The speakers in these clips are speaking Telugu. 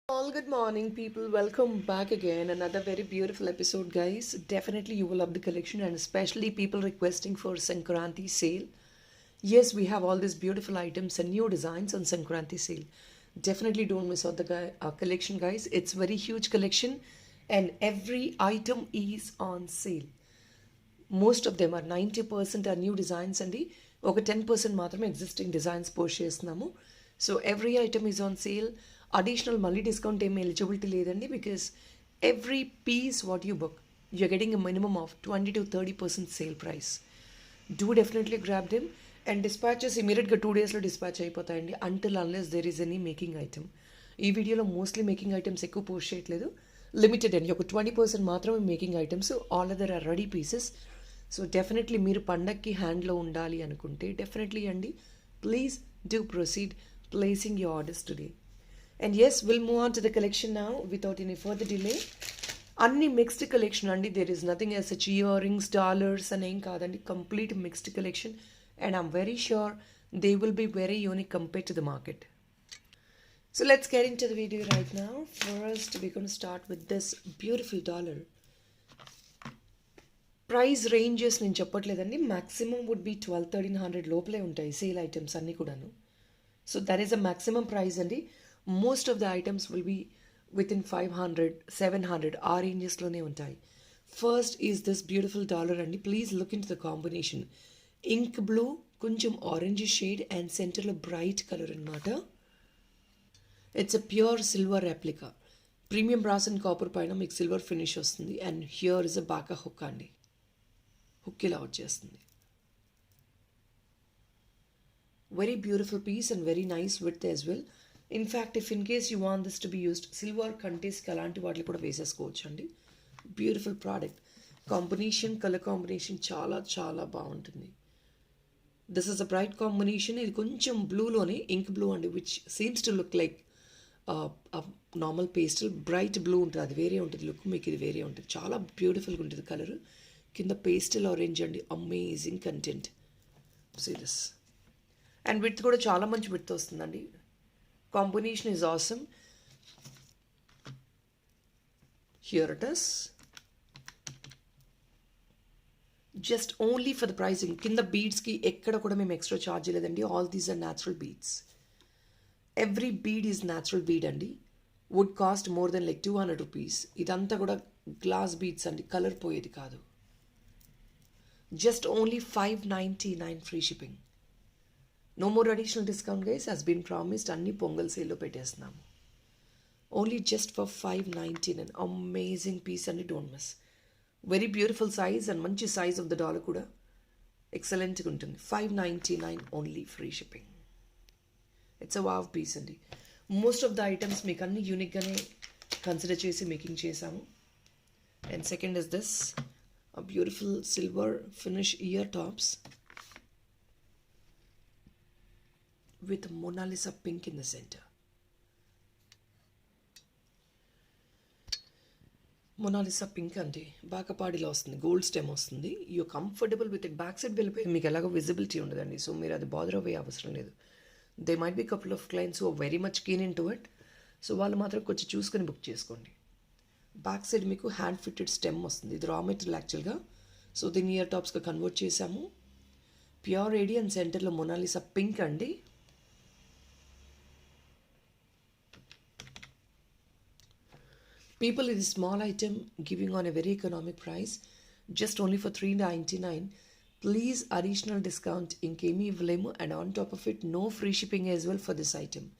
All good morning, people. Welcome back again. Another very beautiful episode, guys. Definitely, you will love the collection, and especially people requesting for Sankranti sale. Yes, we have all these beautiful items and new designs on Sankranti sale. Definitely don't miss out the collection, guys. It's very huge collection, and every item is on sale. Most of them are 90% are new designs అండి. ఒక 10% మాత్రమే ఎగ్జిస్టింగ్ డిజైన్స్ పోస్ట్ చేస్తున్నాము. So every item is on sale. Additional మళ్ళీ డిస్కౌంట్ ఏమి ఎలిజిబిలిటీ లేదండి, because every piece what you book you're getting a minimum of 20 to 30% sale price. Do definitely grab them, and dispatches immediately 2 daysలో dispatch అయిపోతాయండి, until unless there is any making item. ఈ వీడియోలో మోస్ట్లీ మేకింగ్ ఐటమ్స్ ఎక్కువ పోస్ట్ చేయట్లేదు, లిమిటెడ్ అండి. ఒక 20% మాత్రమే making items, all other are ready pieces. So definitely మీరు పండక్కి హ్యాండ్లో ఉండాలి అనుకుంటే డెఫినెట్లీ అండి, please do proceed placing your orders today. And yes, will move on to the collection now without any further delay. అన్ని మిక్స్డ్ కలెక్షన్ అండి. There is nothing as such earrings dollars అని ఏం కాదండి, complete mixed collection. And I'm very sure they will be very unique compare to the market. So let's get into the video right now. First, we're going to start with this beautiful dollar. Price ranges నేను చెప్పట్లేదండి, మ్యాక్సిమం వుడ్ బి 1200-1300 లోపలే ఉంటాయి సేల్ ఐటమ్స్ అన్నీ కూడాను. So that is a maximum price అండి. Most of the items will be within 500-700 ఆ రేంజెస్లోనే ఉంటాయి. First is this beautiful dollar అండి. Please look in to the combination. Ink blue, కొంచెం ఆరెంజ్ షేడ్ అండ్ సెంటర్లో బ్రైట్ కలర్ అనమాట. It's a pure silver replica. Premium brass and copper పైన మీకు సిల్వర్ ఫినిష్ వస్తుంది. అండ్ హియర్ ఇస్ అ బాకా హుక్ అండి. హుక్ ఇలా వచ్చేస్తుంది. Very beautiful piece and very nice with as well. In fact if in case you want this to be used silver కంటెస్ట్కి అలాంటి వాటిని కూడా వేసేసుకోవచ్చు అండి. Beautiful product. Combination, colour combination చాలా చాలా బాగుంటుంది. This is a bright combination. ఇది కొంచెం బ్లూలోనే ఇంక్ బ్లూ అండి, which seems to look like normal pastel. Bright blue ఉంటుంది, అది వేరే ఉంటుంది లుక్. మీకు ఇది వేరే ఉంటుంది, చాలా బ్యూటిఫుల్గా ఉంటుంది కలర్. కింద పేస్టల్ ఆరెంజ్ అండి, amazing content. See this. And with కూడా చాలా మంచి విత్ వస్తుందండి. Combination is awesome. Here it is. Just only for the pricing. కింద బీడ్స్కి ఎక్కడ కూడా మేము ఎక్స్ట్రా ఛార్జ్ లేదండి. All these are natural beads. Every bead is natural bead అండి. Would cost more than like 200 rupees. ఇదంతా కూడా గ్లాస్ బీడ్స్ అండి, కలర్ పోయేది కాదు. Just only 599 free shipping. No more additional discount guys, has been promised. అన్ని పొంగల్ సేల్లో పెట్టేస్తున్నాము. Only just for 599. Amazing piece అండి, don't miss. Very beautiful size and మంచి సైజ్ ఆఫ్ ద డాలర్ కూడా ఎక్సలెంట్గా ఉంటుంది. 599 only free shipping. It's a wow piece అండి. మోస్ట్ ఆఫ్ ద ఐటమ్స్ మీకు అన్ని యూనిక్గానే కన్సిడర్ చేసి మేకింగ్ చేశాము. And second is this a beautiful silver finish ear tops with Mona Lisa pink in the center. Mona Lisa pink అంటే బాకపాడిలో వస్తుంది, గోల్డ్ స్టెమ్ వస్తుంది. You comfortable with it. Back side వెళ్ళిపోయి మీకు ఎలాగో విజిబిలిటీ ఉండదండి, సో మీరు అది బాదర్ అవ్వే అవసరం లేదు. They might be couple of clients who are very much keen in to it. So వాళ్ళు మాత్రం కొంచెం చూసుకొని బుక్ చేసుకోండి. బ్యాక్ సైడ్ మీకు హ్యాండ్ ఫిట్టెడ్ స్టెమ్ వస్తుంది. ఇది రా మెటీరియల్ యాక్చువల్గా. సో దీన్ని ఇయర్ టాప్స్గా కన్వర్ట్ చేశాము. ప్యూర్ ఏడి అండ్ సెంటర్లో మొనాలిసా పింక్ అండి. పీపుల్, ఇది small item giving on a very economic price, just only for 399. Please additional discount ఇంకేమీ ఇవ్వలేము. And on top of it no free shipping as well for this item.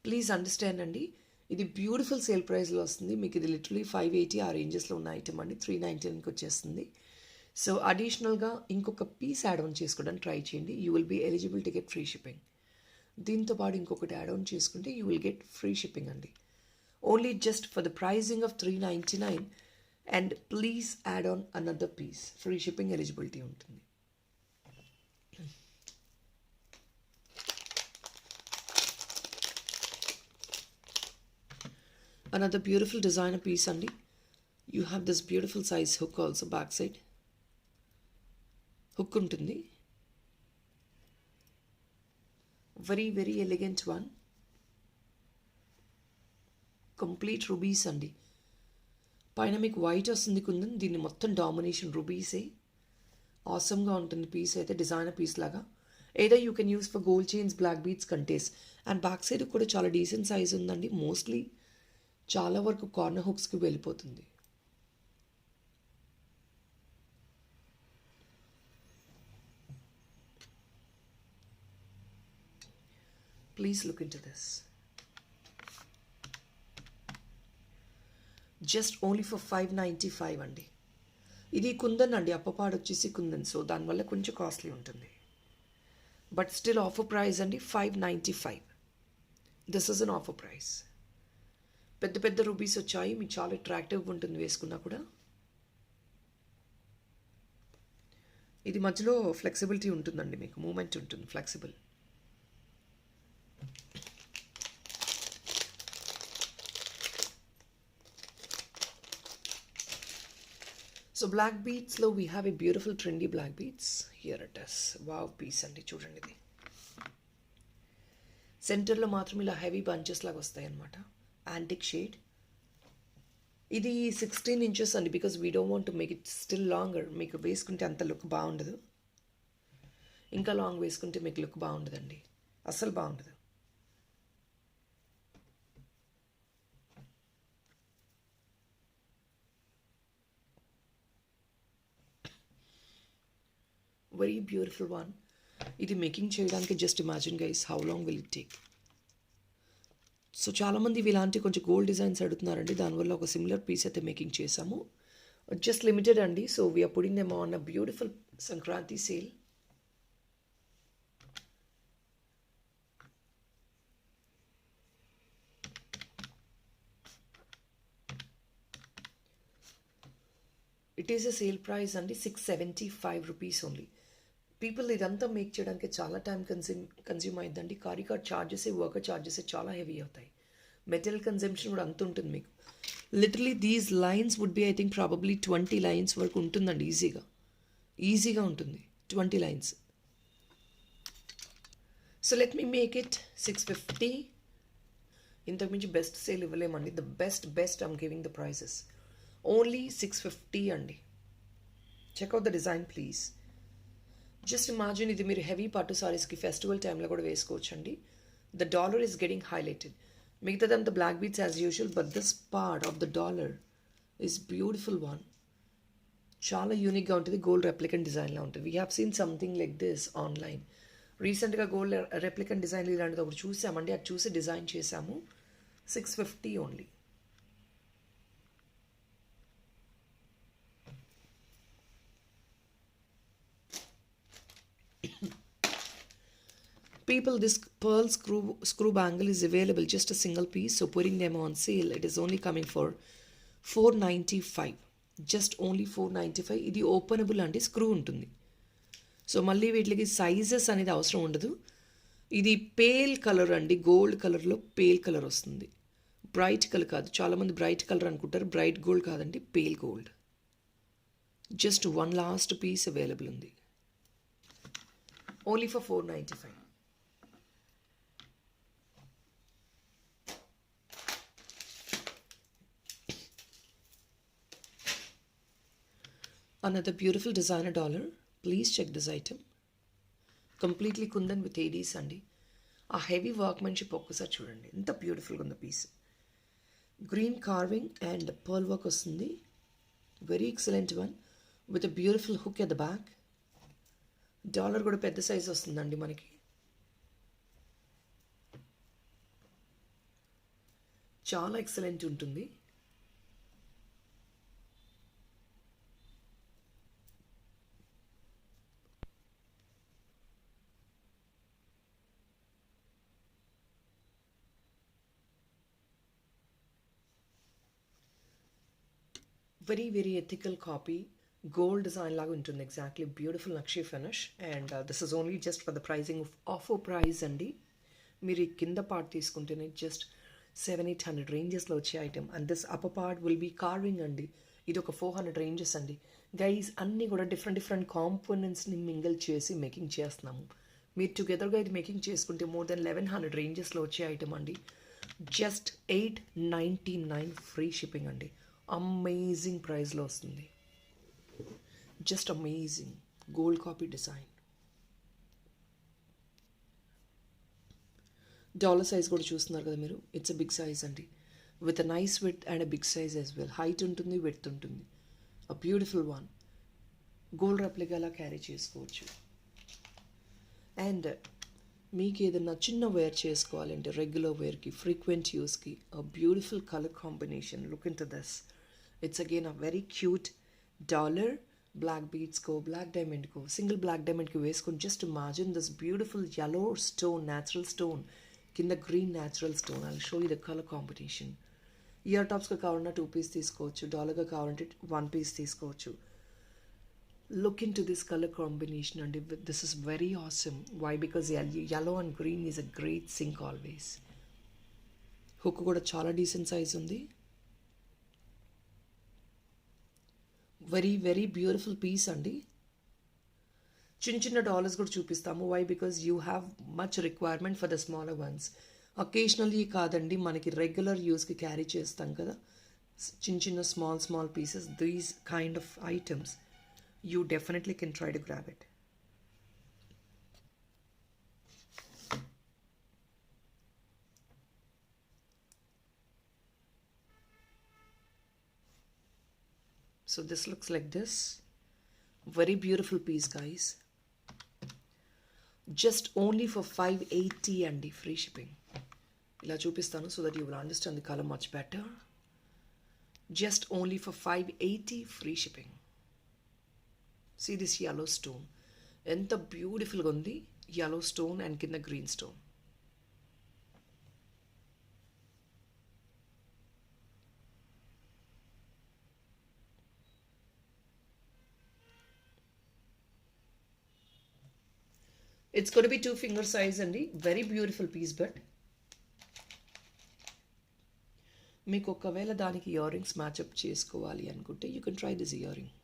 Please understand అండి, ఇది బ్యూటిఫుల్ సేల్ ప్రైస్లో వస్తుంది మీకు. ఇది లిటరలీ 580 ఆ రేంజెస్లో ఉన్న ఐటమ్ అండి. 399కి వచ్చేస్తుంది. సో అడిషనల్గా ఇంకొక పీస్ యాడ్ ఆన్ చేసుకోవడానికి ట్రై చేయండి. You will be eligible to get free shipping. దీంతో పాటు ఇంకొకటి యాడ్ ఆన్ చేసుకుంటే you will get free shipping అండి. Only just for the pricing of 399. And please add on another piece. Free shipping eligibility ఉంటుంది. Another beautiful designer piece అండి. You have this beautiful size hook also back side. Hook ఉంటుంది. Very very elegant one. Complete rubies అండి. పైన మీకు వైట్ వస్తుంది కుందన్, దీన్ని మొత్తం డామినేషన్ రూబీసే. ఆసమ్గా ఉంటుంది పీస్ అయితే, డిజైనర్ పీస్ లాగా. Either you can use for gold chains, black beads, కంటేస్. అండ్ బ్యాక్ సైడ్ కూడా చాలా డీసెంట్ సైజ్ ఉందండి. మోస్ట్లీ చాలా వరకు కార్నర్ హుక్స్కి వెళ్ళిపోతుంది. Please look in to this. Just only for 595 అండి. ఇది కుందన్ అండి, అప్పపాడు వచ్చేసి కుందన్, సో దానివల్ల కొంచెం కాస్ట్లీ ఉంటుంది. బట్ స్టిల్ ఆఫర్ ప్రైస్ అండి, 595. This is an offer price. పెద్ద పెద్ద రూబీస్ వచ్చాయి, మీకు చాలా అట్రాక్టివ్గా ఉంటుంది వేసుకున్నా కూడా. ఇది మధ్యలో ఫ్లెక్సిబిలిటీ ఉంటుందండి, మీకు మూమెంట్ ఉంటుంది, ఫ్లెక్సిబుల్. సో బ్లాక్ బీట్స్లో we have a beautiful trendy black beads. Here it is. Wow piece అండి, చూడండి. ఇది సెంటర్లో మాత్రం ఇలా హెవీ బంచెస్ లాగా వస్తాయి అన్నమాట. Antique shade. ఇది 16 ఇంచెస్ అండి, because we don't want to make it still longer. మీకు వేసుకుంటే అంత లుక్ బాగుండదు. ఇంకా లాంగ్ వేసుకుంటే మీకు లుక్ బాగుండదండి, అస్సలు బాగుండదు. Very beautiful one. ఇది మేకింగ్ చేయడానికి just imagine guys how long will it take. So చాలామంది ఇలాంటి కొంచెం గోల్డ్ డిజైన్స్ అడుగుతున్నారండి, దానివల్ల ఒక సిమిలర్ పీస్ అయితే మేకింగ్ చేసాము. జస్ట్ లిమిటెడ్ అండి, so we are putting them on a beautiful Sankranti sale. It is a sale price అండి, 675 రూపీస్ ఓన్లీ. పీపుల్ ఇదంతా మేక్ చేయడానికి చాలా టైం కన్జ్యూమ్ అయిందండి. కారికార్డ్ ఛార్జెస్, వర్కర్ ఛార్జెస్ చాలా హెవీ అవుతాయి. మెటీరియల్ కన్జంప్షన్ కూడా అంత ఉంటుంది మీకు. Literally these lines would be I think probably 20 lines వరకు ఉంటుందండి, ఈజీగా ఉంటుంది 20 lines. So let me make it 650. ఇంతకుమించి బెస్ట్ సేల్ ఇవ్వలేమండి. The best I'm giving the prices. Only 650 అండి. Check out the design please. Just imagine, ఇది మీరు హెవీ పట్టు సారీస్కి ఫెస్టివల్ టైంలో కూడా వేసుకోవచ్చండి. The dollar is getting highlighted. మిగతాదంతా black beads as usual, but this part of the dollar is beautiful one. చాలా యూనిక్గా ఉంటుంది, గోల్డ్ రెప్లికెంట్ డిజైన్లా ఉంటుంది. We have seen something like this online. రీసెంట్గా గోల్డ్ రెప్లికెంట్ డిజైన్ ఇలాంటిది ఒకటి చూసామండి, అది చూసి డిజైన్ చేసాము. 650 only. People, this pearl screw bangle is available, just a single piece, so putting them on sale, it is only coming for 495. Just only 495. ఇది ఓపెనబుల్ అండి, స్క్రూ ఉంటుంది. సో మళ్ళీ వీటికి సైజెస్ అనేది అవసరం ఉండదు. ఇది పేల్ కలర్ అండి, గోల్డ్ కలర్లో పేల్ కలర్ వస్తుంది, బ్రైట్ కలర్ కాదు. చాలామంది బ్రైట్ కలర్ అనుకుంటారు, బ్రైట్ గోల్డ్ కాదండి, pale gold. Just one last piece available ఉంది, only for 495. Another beautiful designer dollar. Please check this item. Completely kundan with ADs అండి. ఆ హెవీ వర్క్మెన్షిప్ ఒక్కసారి చూడండి, ఎంత బ్యూటిఫుల్గా ఉంది piece. Green carving and pearl work వస్తుంది. Very excellent one with a beautiful hook at the back. Dollar కూడా పెద్ద సైజ్ వస్తుందండి మనకి. చాలా ఎక్సలెంట్ ఉంటుంది. Very very ethical copy, gold design లాగా ఉంటుంది exactly. Beautiful nakshi finish. And this is only just for the pricing of offer price అండి. మీరు ఈ కింద పార్ట్ తీసుకుంటేనే జస్ట్ 700-800 రేంజెస్లో వచ్చే item. And this upper part will be carving అండి. ఇది ఒక 400 రేంజెస్ అండి. గైస్ అన్నీ కూడా డిఫరెంట్ కాంపోనెంట్స్ని మింగిల్ చేసి మేకింగ్ చేస్తున్నాము. మీరు టుగెదర్గా ఇది మేకింగ్ చేసుకుంటే మోర్ దెన్ 1100 రేంజెస్లో వచ్చే ఐటమ్ అండి. జస్ట్ 899 ఫ్రీ షిప్పింగ్ అండి. అమేజింగ్ ప్రైస్లో వస్తుంది. Just amazing gold copy design. Dollar size కూడా చూస్తున్నారు కదా మీరు. ఇట్స్ అ బిగ్ సైజ్ అండి, with a nice with and a big size as well. Height ఉంటుంది, విడ్త్ ఉంటుంది. A beautiful one. గోల్డ్ రెప్లికాలా క్యారీ చేసుకోవచ్చు. అండ్ మీకు ఏదైనా చిన్న వేర్ చేసుకోవాలంటే రెగ్యులర్ వేర్కి, ఫ్రీక్వెంట్ యూస్కి, a beautiful colour combination. Look in to this. It's again a very cute dollar. Black బీడ్స్కో, బ్లాక్ డైమండ్కో, సింగిల్ బ్లాక్ డైమండ్కి వేసుకొని just imagine this beautiful yellow stone, natural stone, కింద green natural stone. I show you the colour combination. Ear టాప్స్గా కావాలన్నా 2 పీస్ తీసుకోవచ్చు, డాలర్గా కావాలంటే 1 పీస్ తీసుకోవచ్చు. Look into this color combination and this is very awesome. Why? Because yellow and green is a great sync always. Hook కూడా చాలా డీసెంట్ సైజ్ ఉంది. వెరీ వెరీ బ్యూటిఫుల్ పీస్ అండి. చిన్న చిన్న డాలర్స్ కూడా చూపిస్తాము. Why? Because you have much requirement for the smaller ones. Occasionally కాదండి, మనకి రెగ్యులర్ యూస్కి క్యారీ చేస్తాం కదా చిన్న చిన్న small pieces. These kind of items you definitely can try to grab it. So this looks like this. Very beautiful piece, guys. Just only for 580 and free shipping. Ila chupistanu so that you will understand the color much better. Just only for 580 free shipping. See this yellow stone. ఎంత బ్యూటిఫుల్గా ఉంది. yellow stone and కింద green stone. It's going to be 2 finger size అండి. Very beautiful piece, but మీకు ఒకవేళ దానికి ఇయర్ రింగ్స్ మ్యాచ్అప్ చేసుకోవాలి అనుకుంటే you can try this earring.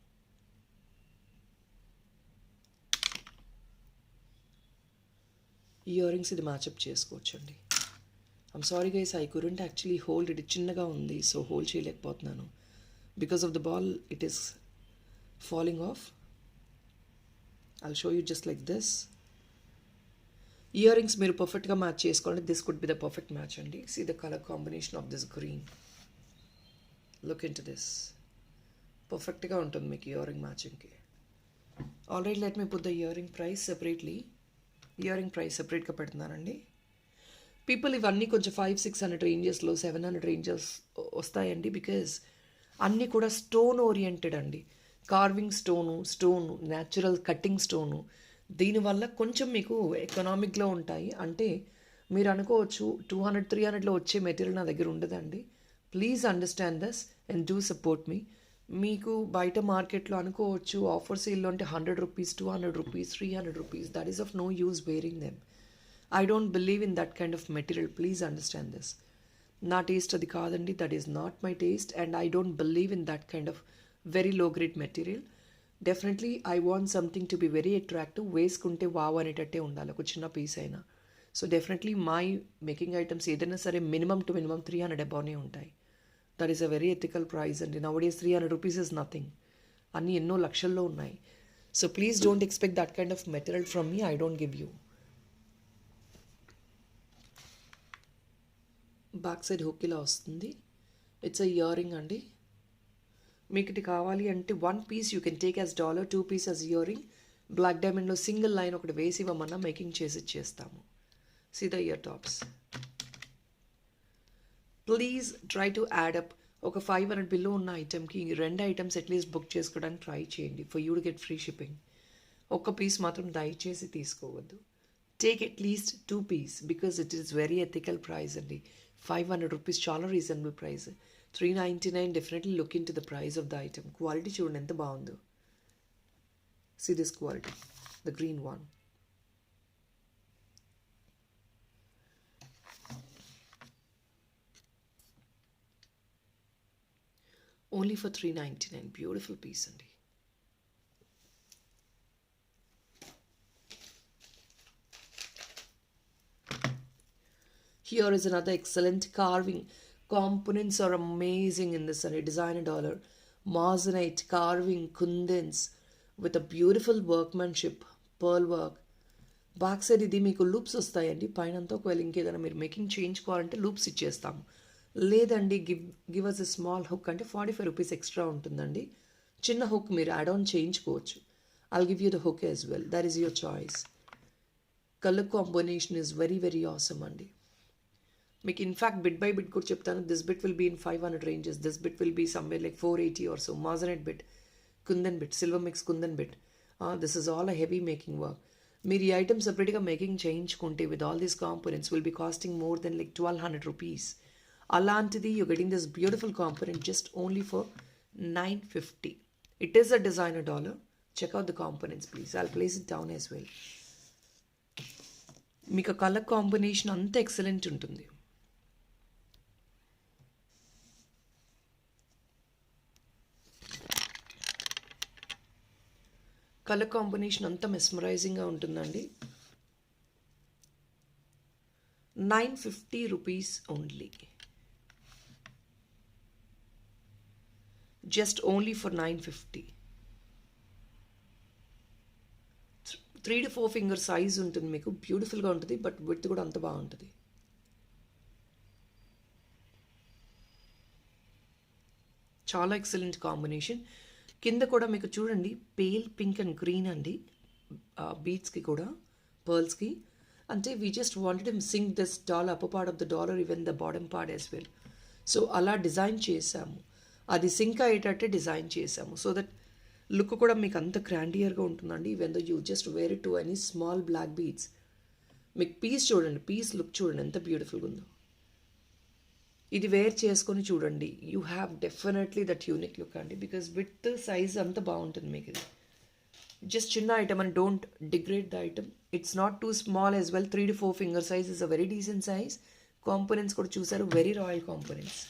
Earrings ఇది మ్యాచ్అప్ చేసుకోవచ్చండి. I'm sorry guys, I couldn't actually hold it. చిన్నగా ఉంది, సో హోల్డ్ చేయలేకపోతున్నాను. Because of the ball it is falling off. I'll show you just like this. Earrings మీరు పర్ఫెక్ట్గా మ్యాచ్ చేసుకోండి. This could be the perfect match అండి. See the colour combination of this green. Look in to this. పర్ఫెక్ట్గా ఉంటుంది మీకు ఇయర్ రింగ్ మ్యాచింగ్కి. Already let me put the earring price separately. Earring price సెపరేట్గా పెడుతున్నానండి. పీపుల్ ఇవన్నీ కొంచెం 500-600 రేంజెస్లో, 700 రేంజెస్ వస్తాయండి. బికాజ్ అన్నీ కూడా స్టోన్ ఓరియంటెడ్ అండి. Carving stone, natural cutting stone. దీనివల్ల కొంచెం మీకు ఎకనామిక్లో ఉంటాయి. అంటే మీరు అనుకోవచ్చు 200-300లో వచ్చే మెటీరియల్ నా దగ్గర ఉండదండి. Please understand this and do support me. మీకు బయట మార్కెట్లో అనుకోవచ్చు ఆఫర్ సేల్లో అంటే 100 rupees, 200 rupees, 300 rupees. That is of no use wearing them. I don't believe in that kind of material. Please understand this. నా టేస్ట్ అది కాదండి. That is not my taste and I don't believe in that kind of very low grade material. Definitely I want something to be very attractive. వేసుకుంటే వావ్ అనేటట్టే ఉండాలి, ఒక చిన్న పీస్ అయినా. So definitely my making items ఏదైనా సరే మినిమం టు మినిమం 300 అబౌనే ఉంటాయి. That is a very ethical price అండి. Nowadays 300 rupees is nothing. అన్నీ ఎన్నో లక్షల్లో ఉన్నాయి. So please don't expect that kind of material from me. I don't give you. Back side hook ఇలా వస్తుంది. ఇట్స్ అ ఇయర్ రింగ్ అండి. మీకు ఇది కావాలి అంటే 1 piece you can take as $, 2 piece as earring. Black డైమండ్లో సింగిల్ లైన్ ఒకటి వేసి ఇవ్వమన్నా మేకింగ్ చేసి ఇచ్చేస్తాము. See the ear tops. Please try to add up. ఒక 500 బిల్లు ఉన్న ఐటెంకి 2 ఐటమ్స్ అట్లీస్ట్ బుక్ చేసుకోవడానికి ట్రై చేయండి for you to get free shipping. ఒక్క పీస్ మాత్రం దయచేసి తీసుకోవద్దు. Take at least 2 piece because it is very ethical price అండి. 500 రూపీస్ చాలా reasonable price. 399 definitely look in to the price of the item. Quality చూడండి ఎంత బాగుందో. See this quality, the green one. Only for 399. Beautiful piece అండి. Here is another excellent carving. Components are amazing in this designer dollar. Moissanite carving kundens with a beautiful workmanship, pearl work. Back side ఇది మీకు లూప్స్ వస్తాయండి పైనంతా. ఒకవేళ ఇంకేదైనా మీరు మేకింగ్ చేయించుకోవాలంటే లూప్స్ ఇచ్చేస్తాము. లేదండి give us a small hook అంటే 45 రూపీస్ ఎక్స్ట్రా ఉంటుందండి. చిన్న హుక్ మీరు యాడ్ ఆన్ చేయించుకోవచ్చు. I'll give you the hook as well, that is your choice. Colour combination is very very awesome అండి. మీకు ఇన్ఫ్యాక్ట్ బిట్ బై బిట్ కూడా చెప్తాను. This bit will be in 500 ranges, this bit will be somewhere like 480 or so. Magnet bit, kundan bit, silver mix kundan bit. This is all a heavy making work. మీరు ఈ ఐటమ్ సపరేట్గా మేకింగ్ చేయించుకుంటే with all these components will be costing more than like 1200 rupees. అలాంటిది you getting this beautiful component just only for 950. It is a designer dollar. Check out the components please. I'll place it down as well. మీకు కలర్ కాంబినేషన్ అంత ఎక్సలెంట్ ఉంటుంది. కలర్ కాంబినేషన్ అంతా మెస్మరైజింగ్గా ఉంటుందండి. 950 rupees only. Just only for 950. 3 to 4 finger size ఉంటుంది మీకు. బ్యూటిఫుల్గా ఉంటుంది, బట్ విడ్త్ కూడా అంత బాగుంటుంది. చాలా ఎక్సలెంట్ కాంబినేషన్. కింద కూడా మీకు చూడండి పేల్ పింక్ అండ్ గ్రీన్ అండి. బీట్స్కి కూడా పర్ల్స్కి. అంటే we just wanted to sync this dollar upper part of the dollar even the bottom part as well. So అలా డిజైన్ చేసాము. అది సింక్ అయ్యేటట్టే డిజైన్ చేసాము. సో దట్ లుక్ కూడా మీకు అంత గ్రాండియర్గా ఉంటుందండి. Even though you just wear it to any small black beads. మీకు పీస్ చూడండి, పీస్ లుక్ చూడండి ఎంత బ్యూటిఫుల్గా ఉందో. ఇది వేర్ చేసుకొని చూడండి. You have definitely that unique look అండి. బికాస్ విత్ సైజ్ అంత బాగుంటుంది మీకు. ఇది జస్ట్ చిన్న item and don't degrade the item. It's not too small as well. 3 to 4 finger size is a very decent size. Components కూడా చూసారు, very royal components.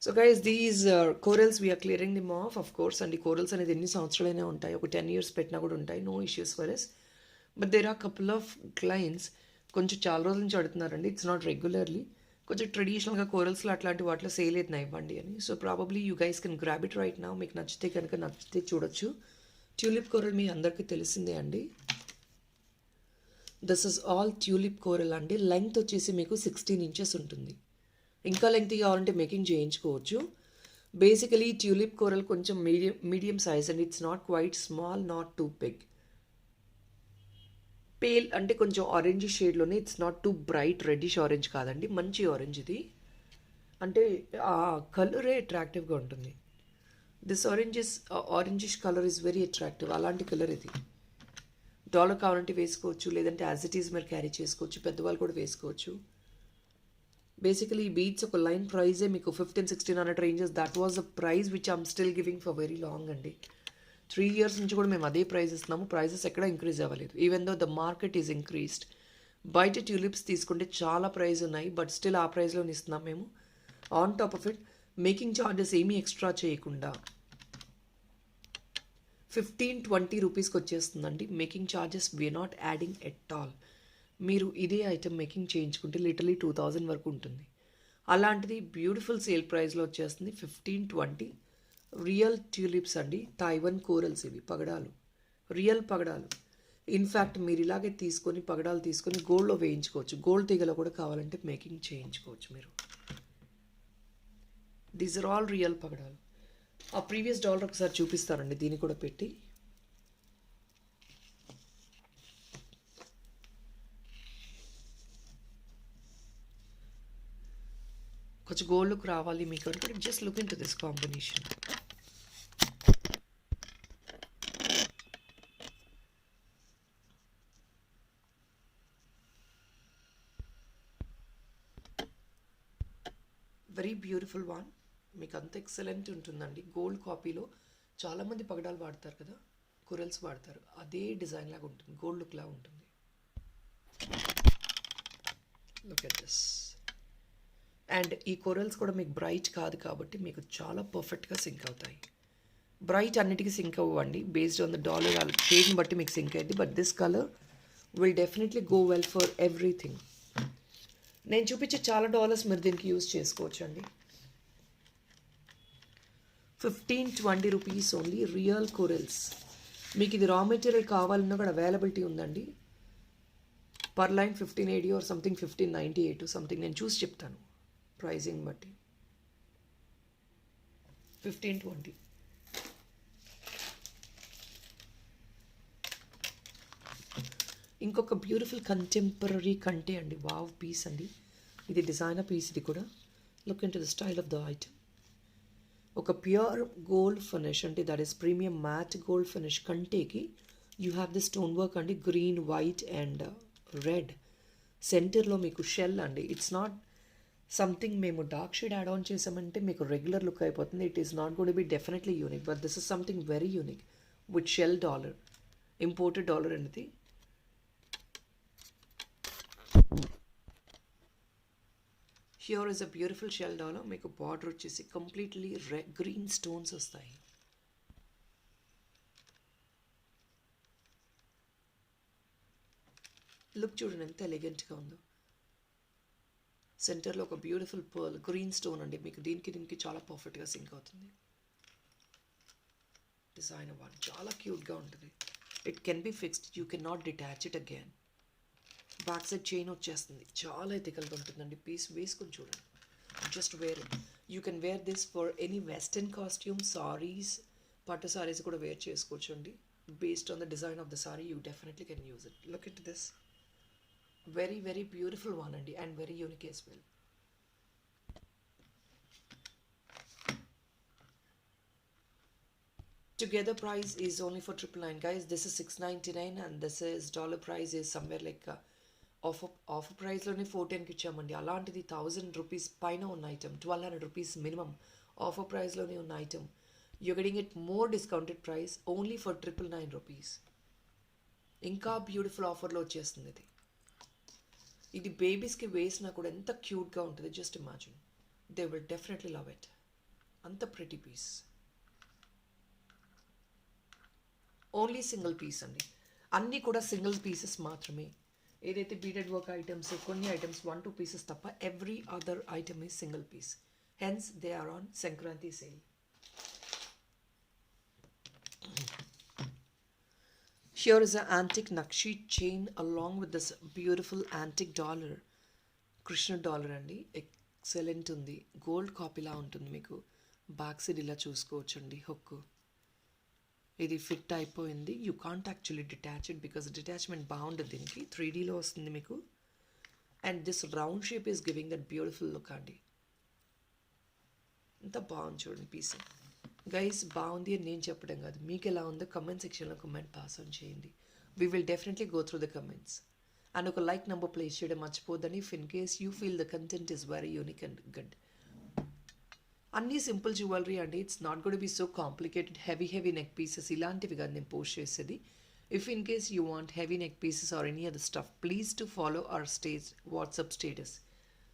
So guys these corals we're clearing them off. Of course అండి, కోరల్స్ అనేది ఎన్ని సంవత్సరాలైనా ఉంటాయి. ఒక 10 years పెట్టినా కూడా ఉంటాయి. No issues for us. But there are couple of clients కొంచెం చాలా రోజుల నుంచి అడుగుతున్నారండి. It's not regularly. కొంచెం ట్రెడిషనల్గా కోరల్స్లో అట్లాంటి వాటిలో సేల్ అయితే ఇవ్వండి అని. So probably you guys can grab it right now. మీకు నచ్చితే కనుక నచ్చితే చూడొచ్చు. ట్యూలిప్ కోరల్ మీ అందరికీ తెలిసిందే అండి. This is all tulip coral అండి. లెంగ్త్ వచ్చేసి మీకు 16 inches ఉంటుంది. ఇంకా లెంగ్త్ కావాలంటే మేకింగ్ చేయించుకోవచ్చు. బేసికలీ ట్యూలిప్ కోరల్ కొంచెం medium size and it's not quite small, not too big. Pale అంటే కొంచెం ఆరెంజ్ షేడ్లోనే. It's not too bright reddish orange కాదండి, మంచి ఆరెంజ్ ఇది. అంటే ఆ కలరే అట్రాక్టివ్గా ఉంటుంది. This orangish colour is very attractive. అలాంటి కలర్ ఇది. డాలర్ కావాలంటే వేసుకోవచ్చు, లేదంటే యాజ్ ఇట్ ఈజ్ మీరు క్యారీ చేసుకోవచ్చు. పెద్దవాళ్ళు కూడా వేసుకోవచ్చు. బేసికలీ ఈ బీట్స్ ఒక లైన్ ప్రైజే మీకు 1500-1600 ranges. That was the price which I'm still giving for very long అండి. 3 years నుంచి కూడా మేము అదే ప్రైస్ ఇస్తున్నాము. ప్రైజెస్ ఎక్కడ ఇంక్రీజ్ అవ్వలేదు. Even though the market is increased. బయట ట్యూలిప్స్ తీసుకుంటే చాలా ప్రైస్ ఉన్నాయి, బట్ స్టిల్ ఆ ప్రైస్లోనే ఇస్తున్నాం మేము. On top of it making charges ఏమీ ఎక్స్ట్రా చేయకుండా 15-20 రూపీస్కి వచ్చేస్తుందండి. Making charges we're not adding at all. మీరు ఇదే ఐటమ్ మేకింగ్ చేయించుకుంటే లిటరలీ 2000 వరకు ఉంటుంది. అలాంటిది బ్యూటిఫుల్ సేల్ ప్రైస్లో వచ్చేస్తుంది 15-20. రియల్ ట్యూలిప్స్ అండి. తైవాన్ కోరల్స్ ఇవి, పగడాలు, రియల్ పగడాలు. ఇన్ఫ్యాక్ట్ మీరు ఇలాగే తీసుకొని పగడాలు తీసుకొని గోల్డ్లో వేయించుకోవచ్చు. గోల్డ్ తీగలో కూడా కావాలంటే మేకింగ్ చేయించుకోవచ్చు మీరు. దీస్ ఆర్ ఆల్ రియల్ పగడాలు. ఆ ప్రీవియస్ డాలర్ ఒకసారి చూపిస్తానండి, దీన్ని కూడా పెట్టి. కొంచెం గోల్డ్ లుక్ రావాలి మీకు అంటే just look in to this combination. Very beautiful one. మీకు అంత ఎక్సలెంట్ ఉంటుందండి. గోల్డ్ కాపీలో చాలామంది పగడాలు వాడతారు కదా, కొరల్స్ వాడతారు. అదే డిజైన్ లాగా ఉంటుంది, గోల్డ్ లుక్ లాగా ఉంటుంది. Look at this. అండ్ ఈ కొరల్స్ కూడా మీకు బ్రైట్ కాదు కాబట్టి మీకు చాలా పర్ఫెక్ట్గా సింక్ అవుతాయి. బ్రైట్ అన్నిటికీ సింక్ అవ్వండి. బేస్డ్ ఆన్ ద డాలర్ షేడ్ని బట్టి మీకు సింక్ అయ్యింది. But this colour will definitely go well for everything. నేను చూపించే చాలా డాలర్స్ మీరు దీనికి యూజ్ చేసుకోవచ్చు అండి. 15-20 రూపీస్ ఓన్లీ రియల్ కోరల్స్. మీకు ఇది రా మెటీరియల్ కావాలన్నా కూడా అవైలబిలిటీ ఉందండి. Per line 1580 or something 1598 something, నేను చూసి చెప్తాను ప్రైజింగ్ బట్టి. 1520. ఇంకొక బ్యూటిఫుల్ కంటెంపరీ కంటే అండి, వావ్ పీస్ అండి. ఇది డిజైనర్ పీస్. ఇది కూడా look in to the style of the item. ఒక ప్యూర్ గోల్డ్ ఫినిష్ అంటే that is premium matte gold finish కంటేకి you have the stone work అండి, గ్రీన్, వైట్ అండ్ రెడ్. సెంటర్లో మీకు షెల్ అండి. ఇట్స్ నాట్ సంథింగ్ మేము డార్క్ షేడ్ యాడ్ ఆన్ చేసామంటే మీకు రెగ్యులర్ లుక్ అయిపోతుంది. It is not gonna be definitely unique, but this is something very unique with shell dollar, imported dollar అనేది. Here is a beautiful shell dollar. మీకు బార్డర్ వచ్చేసి కంప్లీట్లీ గ్రీన్ స్టోన్స్ వస్తాయి. లుక్ చూడండి ఎంత ఎలిగెంట్గా ఉందో. సెంటర్లో ఒక బ్యూటిఫుల్ పర్ల్ గ్రీన్ స్టోన్ అండి. మీకు దీనికి చాలా పర్ఫెక్ట్గా సింక్ అవుతుంది. డిజైనర్ వన్ చాలా క్యూట్గా ఉంటుంది. It can be fixed, you can not detach it again. Back side chain వచ్చేస్తుంది. చాలా ఎథికల్గా ఉంటుందండి. పీస్ వేసుకొని చూడండి. Just wear it. You can wear this for any western costume, saris, పట్టు సారీస్ కూడా వేర్ చేసుకోవచ్చు అండి. Based on the design of the sari you definitely can use it. Look it this. Very very beautiful one అండి and very unique as well. Together price is only for 999 guys. This is 699 and this is dollar price is somewhere like offer price లోనే 410కి ఇచ్చామండి. అలాంటిది 1000 రూపీస్ పైన ఉన్న ఐటమ్, 1200 రూపీస్ మినిమం ఆఫర్ ప్రైస్లోనే ఉన్న item, you're getting it more discounted price only for 999 rupees. ఇంకా బ్యూటిఫుల్ ఆఫర్లో వచ్చేస్తుంది ఇది. ఇది బేబీస్కి వేసినా కూడా ఎంత క్యూట్గా ఉంటుంది. Just imagine, they will definitely love it. అంత pretty piece. Only single piece అండి. అన్నీ కూడా సింగిల్ పీసెస్ మాత్రమే. ఏదైతే బీడెడ్ వర్క్ ఐటమ్స్, కొన్ని ఐటమ్స్ 1-2 పీసెస్ తప్ప every other item is single piece. Hence they are on Sankranti sale. Here is an antique Nakshi chain along with this beautiful antique dollar. Krishna dollar అండి. ఎక్సలెంట్ ఉంది. గోల్డ్ కాపీలా ఉంటుంది. మీకు బ్యాక్ సైడ్ ఇలా చూసుకోవచ్చండి. హుక్ ఇది ఫిట్ అయిపోయింది. You can't actually detach it because detachment బాగుంటుంది దీనికి. 3Dలో వస్తుంది మీకు. And this round shape is giving that beautiful look అండి. ఎంత బాగుంది చూడండి పీస్. గైస్ బాగుంది అని నేను చెప్పడం కాదు, మీకు ఎలా ఉందో కమెంట్ సెక్షన్లో కమెంట్ పాస్ ఆన్ చేయండి. We will definitely go through the comments. And ఒక లైక్ నెంబర్ ప్లేస్ చేయడం మర్చిపోద్దని. If in case you feel the content is very unique and good. అన్నీ సింపుల్ జ్యువెలరీ అండి. It's not gonna be so complicated. Heavy neck pieces ఇలాంటివి కాదు నేను పోస్ట్ చేసేది. If in case you want heavy neck pieces or any other stuff, please to follow our WhatsApp status.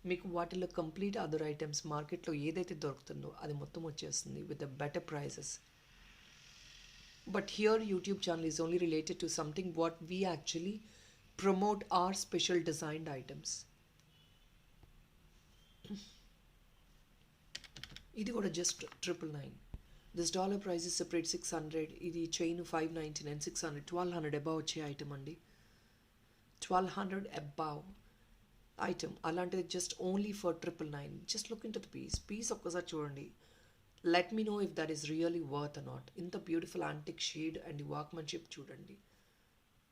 మీకు వాటిలో కంప్లీట్ అదర్ ఐటమ్స్ మార్కెట్లో ఏదైతే దొరుకుతుందో అది మొత్తం వచ్చేస్తుంది with the better prices. But here YouTube channel is only related to something what we actually promote are special designed items. ఇది కూడా just 999. This dollar price is separate 600. ఇది చైన్ 599, 600, 1200 అబౌవ్ వచ్చే ఐటమ్ అండి. 1200 అబౌవ్ ఐటమ్. అలాంటిది just only for 999. Just look in to the piece ఒక్కసారి చూడండి. Let me know if that is really worth or not. ఇంత beautiful antique shade and workmanship చూడండి.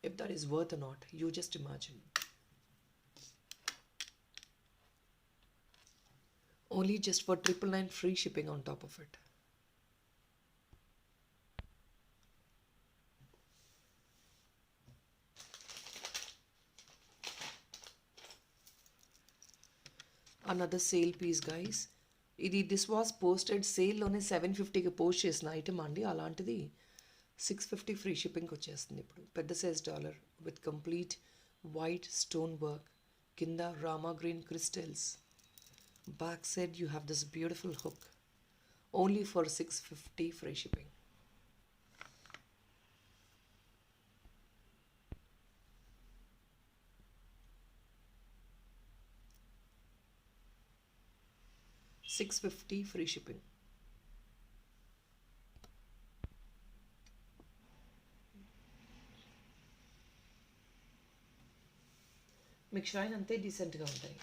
If that is worth or not, you just imagine. Only just for 999 free shipping on top of it. Another sale piece guys. This was posted sale లోనే 750కి పోస్ట్ చేసిన ఐటమ్ అండి. అలాంటిది 650 ఫ్రీ షిప్పింగ్కి వచ్చేస్తుంది ఇప్పుడు. పెద్ద size dollar with complete white stone work, కింద Rama green crystals. Back side you have this beautiful hook. Only for 650 free shipping. 650 free shipping. మీకు షైన్ అంతే డీసెంట్గా ఉంటాయి.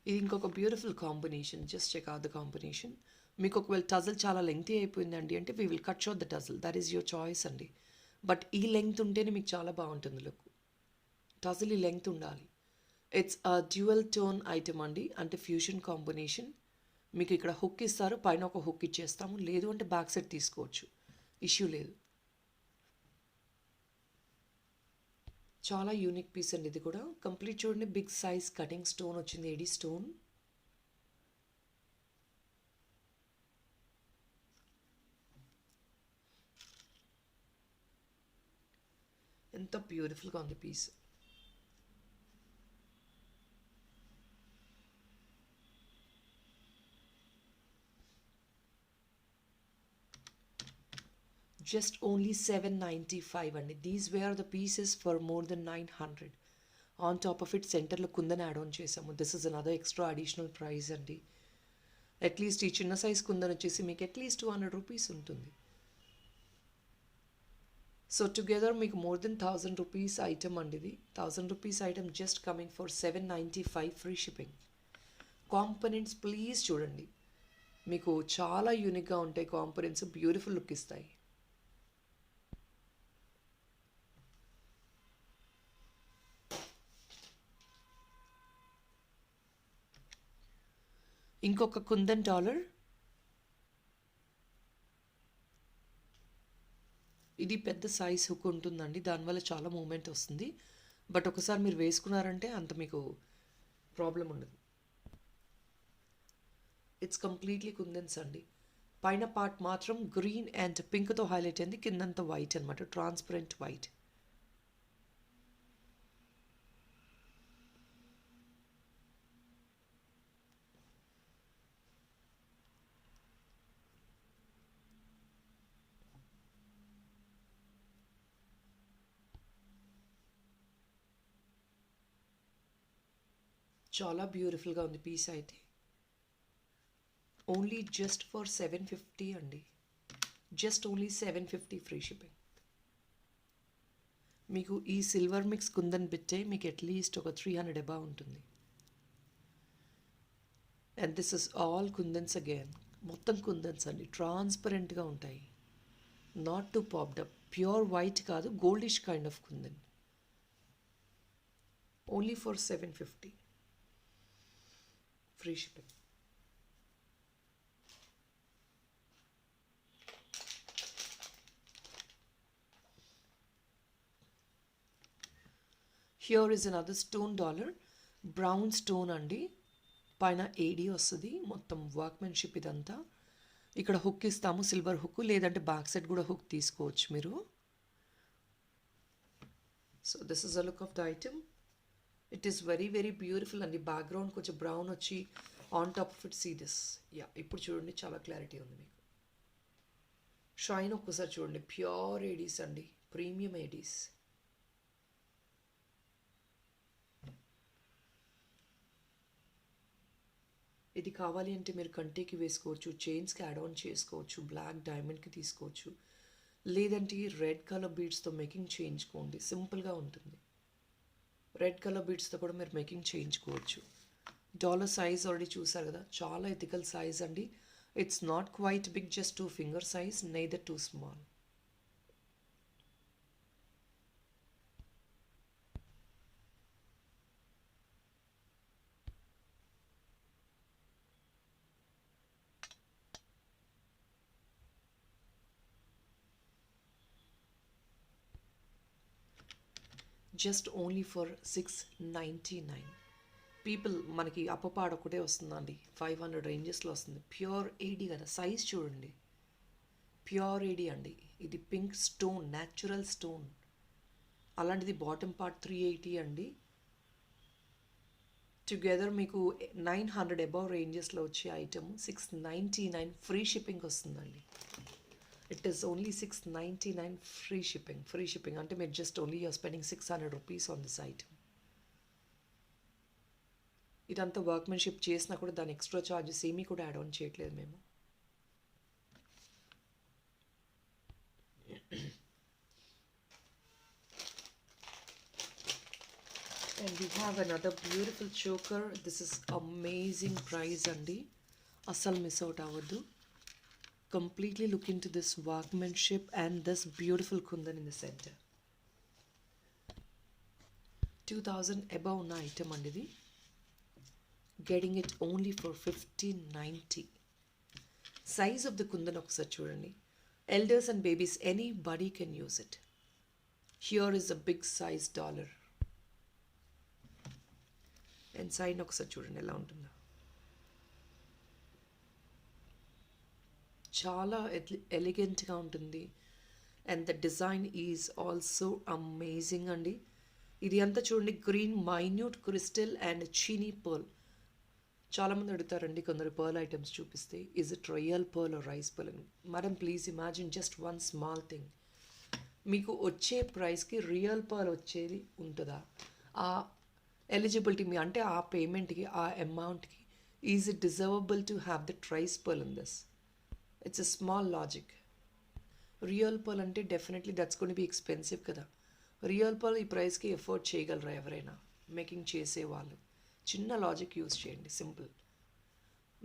ఇది ఇంకొక beautiful combination. Just check out the combination. మీకు ఒకవేళ టజల్ చాలా లెంగ్తీ అయిపోయిందండి అంటే we will cut short the tassel, that is your choice అండి. బట్ ఈ లెంగ్త్ ఉంటేనే మీకు చాలా బాగుంటుంది లుక్. టజల్ ఈ లెంగ్త్ ఉండాలి. It's a dual tone item అండి, అంటే ఫ్యూజన్ కాంబినేషన్. మీకు ఇక్కడ హుక్ ఇస్తారు, పైన ఒక హుక్ ఇచ్చేస్తాము, లేదు అంటే బ్యాక్ సైడ్ తీసుకోవచ్చు, ఇష్యూ లేదు. చాలా యూనిక్ పీస్ అండి ఇది కూడా. కంప్లీట్ చూడండి, బిగ్ సైజ్ కటింగ్ స్టోన్ వచ్చింది, ఏడీ స్టోన్. ఎంత బ్యూటిఫుల్గా ఉంది పీస్. జస్ట్ ఓన్లీ 795 అండి. These wear the pieces for more than 900. On top of it సెంటర్లో కుందన్ యాడ్ ఆన్ చేసాము. This is another extra additional price అండి. అట్లీస్ట్ ఈ చిన్న సైజ్ కుందన్ వచ్చేసి మీకు అట్లీస్ట్ 200 రూపీస్ ఉంటుంది. సో టుగెదర్ మీకు మోర్ దెన్ 1000 రూపీస్ ఐటమ్ అండి ఇది. 1000 rupees item just coming for 795 free shipping. Components please చూడండి, మీకు చాలా యూనిక్గా ఉంటాయి కాంపోనెంట్స్, బ్యూటిఫుల్ లుక్ ఇస్తాయి. ఇంకొక కుందన్ డాలర్. ఇది పెద్ద సైజ్ హుక్ ఉంటుందండి, దానివల్ల చాలా మూమెంట్ వస్తుంది. బట్ ఒకసారి మీరు వేసుకున్నారంటే అంత మీకు ప్రాబ్లం ఉండదు. ఇట్స్ కంప్లీట్లీ కుందన్స్ అండి. పైన పార్ట్ మాత్రం గ్రీన్ అండ్ పింక్తో హైలైట్ అయింది, కిందంతా వైట్ అనమాట, ట్రాన్స్పరెంట్ వైట్. చాలా బ్యూటిఫుల్గా ఉంది పీస్ అయితే. ఓన్లీ జస్ట్ ఫర్ 750 అండి. Just only 750 free shipping. మీకు ఈ సిల్వర్ మిక్స్ కుందన్ బిట్టే మీకు అట్లీస్ట్ ఒక 300 అబౌవ్ ఉంటుంది. And this is all kundans again. మొత్తం కుందన్స్ అండి, ట్రాన్స్పరెంట్గా ఉంటాయి, not to popped up. Pure white కాదు, goldish kind of kundan. Only for 750 free shipping. Here is another stone dollar. Brown stone అండి, పైన ఏడీ వస్తుంది, మొత్తం వర్క్మెన్షిప్ ఇదంతా. ఇక్కడ హుక్ ఇస్తాము, సిల్వర్ హుక్, లేదంటే బ్యాక్ సైడ్ కూడా హుక్ తీసుకోవచ్చు మీరు. So this is a look of the item. It is very very beautiful అండి. బ్యాక్గ్రౌండ్ కొంచెం బ్రౌన్ వచ్చి on top of it see this. Yeah, ఇప్పుడు చూడండి చాలా క్లారిటీ ఉంది మీకు. షైన్ ఒక్కసారి చూడండి, ప్యూర్ ఏడీస్ అండి, ప్రీమియం ఏడీస్. ఇది కావాలి అంటే మీరు కంటికి వేసుకోవచ్చు, చైన్స్కి యాడ్ ఆన్ చేసుకోవచ్చు, బ్లాక్ డైమండ్కి తీసుకోవచ్చు, లేదంటే రెడ్ కలర్ బీడ్స్తో మేకింగ్ చేయించుకోండి, సింపుల్గా ఉంటుంది. రెడ్ కలర్ బీడ్స్తో కూడా మీరు మేకింగ్ చేయించుకోవచ్చు. డాలర్ సైజ్ ఆల్రెడీ చూసారు కదా, చాలా ఎథికల్ సైజ్ అండి. It's not quite big, just 2 finger size, neither too small. Just only for 699. People మనకి అప్పపాడ ఒకటే వస్తుందండి, 500 రేంజెస్లో వస్తుంది. ప్యూర్ ఏడీ కదా, సైజ్ చూడండి, ప్యూర్ ఏడీ అండి. ఇది పింక్ స్టోన్, న్యాచురల్ స్టోన్. అలాంటిది బాటమ్ పార్ట్ 380 అండి. టుగెదర్ మీకు 900 అబౌవ్ రేంజెస్లో వచ్చే ఐటమ్ 699 ఫ్రీ షిప్పింగ్ వస్తుందండి. It is only 699 free shipping. Free shipping అంటే మీరు just only you're spending 600 rupees on this item. ఇదంతా వర్క్మెన్షిప్ చేసినా కూడా దాని ఎక్స్ట్రా ఛార్జెస్ ఏమీ కూడా యాడ్ ఆన్ చేయట్లేదు మేము. And we have another beautiful choker. This is amazing price అండి, అస్సలు మిస్ అవుట్ అవ్వద్దు. Completely look into this workmanship and this beautiful kundan in the center. 2000 above ఉన్న ఐటమ్ అండి ఇది. Getting it only for 1590. Size of the kundan ఒకసారి చూడండి. Elders and babies, anybody can use it. Here is a big size dollar. And sign ఒకసారి చూడండి ఎలా ఉంటుందో. చాలా ఎలిగెంట్గా ఉంటుంది. And the design is also amazing అండి. ఇది అంతా చూడండి, గ్రీన్ మైన్యూట్ క్రిస్టల్ అండ్ చీనీ పర్ల్. చాలామంది అడుగుతారండి కొందరు పర్ల్ ఐటమ్స్ చూపిస్తే, is it royal pearl or rice pearl అని. Madam please imagine just one small thing. మీకు వచ్చే ప్రైస్కి రియల్ పర్ల్ వచ్చేది ఉంటుందా? ఆ ఎలిజిబిలిటీ మీ అంటే ఆ పేమెంట్కి, ఆ అమౌంట్కి, is it deservable to have that rice pearl in this? It's a small logic. Real pearl అంటే definitely that's gonna be expensive కదా. రియల్ పర్ల్ ఈ ప్రైస్కి ఎఫోర్డ్ చేయగలరా ఎవరైనా మేకింగ్ చేసేవాళ్ళు? చిన్న లాజిక్ యూజ్ చేయండి, simple.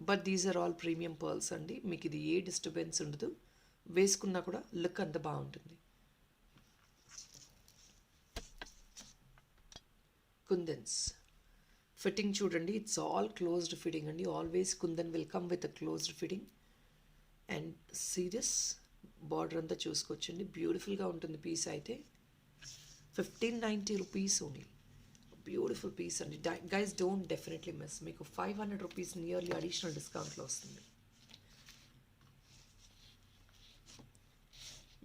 But these are all premium pearls అండి. మీకు ఇది ఏ డిస్టర్బెన్స్ ఉండదు, వేసుకున్నా కూడా లుక్ అంత బాగుంటుంది. కుందన్స్ ఫిట్టింగ్ చూడండి, ఇట్స్ ఆల్ క్లోజ్డ్ ఫిట్టింగ్ అండి. Always kundan will come with a closed fitting. And serious border అంతా చూసుకోవచ్చండి, బ్యూటిఫుల్గా ఉంటుంది పీస్ అయితే. 1590 రూపీస్ ఓన్లీ. బ్యూటిఫుల్ పీస్ అండి. Guys don't definitely miss. మీకు 500 రూపీస్ నియర్లీ అడిషనల్ డిస్కౌంట్లో వస్తుంది.